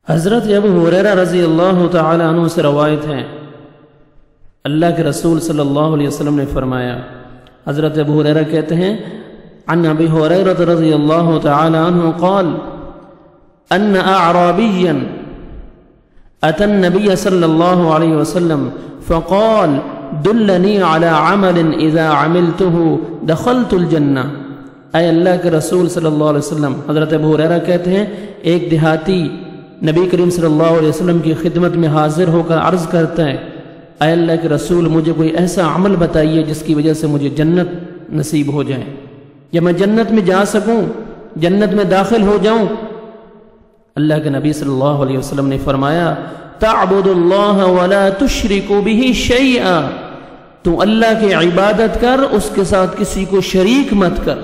حضرت ابو ہریرہ رضی اللہ تعالی عنہ سے روایت ہے، اللہ کے رسول صلی اللہ علیہ وسلم نے فرمایا، حضرت ابو ہریرہ کہتے ہیں عن ابی ہریرہ رضی اللہ تعالی عنہ قال ان اعرابیا اتى النبي صلی اللہ علیہ وسلم فقال دلنی علی عمل اذا عملته دخلت الجنہ۔ اے اللہ کے رسول صلی اللہ علیہ وسلم، حضرت ابو ہریرہ کہتے ہیں ایک دیہاتی نبی کریم صلی اللہ علیہ وسلم کی خدمت میں حاضر ہو کر عرض کرتا ہے، اے اللہ کے رسول مجھے کوئی ایسا عمل بتائیے جس کی وجہ سے مجھے جنت نصیب ہو جائے، یا میں جنت میں جا سکوں، جنت میں داخل ہو جاؤں۔ اللہ کے نبی صلی اللہ علیہ وسلم نے فرمایا، تعبد اللہ ولا تشرک بہ شیئا، تو اللہ کی عبادت کر، اس کے ساتھ کسی کو شریک مت کر۔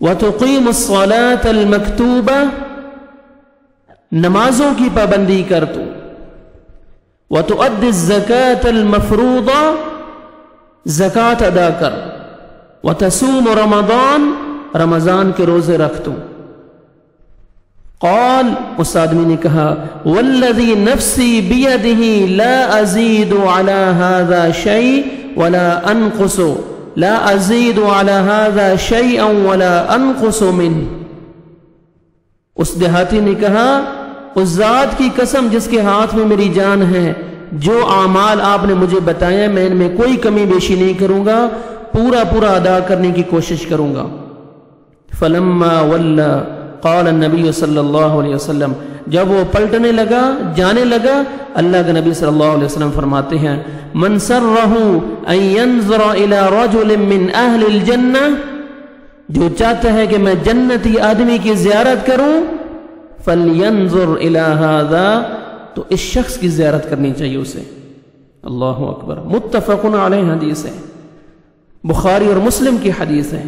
وتقیم الصلاة المکتوبہ، نمازوں کی پابندی کر تو۔ وتؤدی الزکاة المفروضہ، زکوٰۃ ادا کر۔ وتصوم رمضان، رمضان کے روزے رکھ تو۔ قال، اس آدمی نے کہا، والذی نفسی بیدہ لا ازید علی هذا شیء ولا انقص، لا ازید علی هذا شیئا ولا انقص منہ۔ اس دیہاتی نے کہا، اس ذات کی قسم جس کے ہاتھ میں میری جان ہے، جو اعمال آپ نے مجھے بتایا میں ان میں کوئی کمی بیشی نہیں کروں گا، پورا پورا ادا کرنے کی کوشش کروں گا۔ فلما ولا قال النبی صلی اللہ علیہ وسلم، جب وہ پلٹنے لگا، جانے لگا، اللہ کے نبی صلی اللہ علیہ وسلم فرماتے ہیں، من سرہ ان ينظر الى رجل من اہل الجنہ، جو چاہتا ہے کہ میں جنتی آدمی کی زیارت کروں، فَلْيَنْظُرْ إِلَىٰ هَذَا، تو اس شخص کی زیارت کرنی چاہیے اسے۔ اللہ اکبر، متفق علیہ حدیث ہے، بخاری اور مسلم کی حدیث ہے۔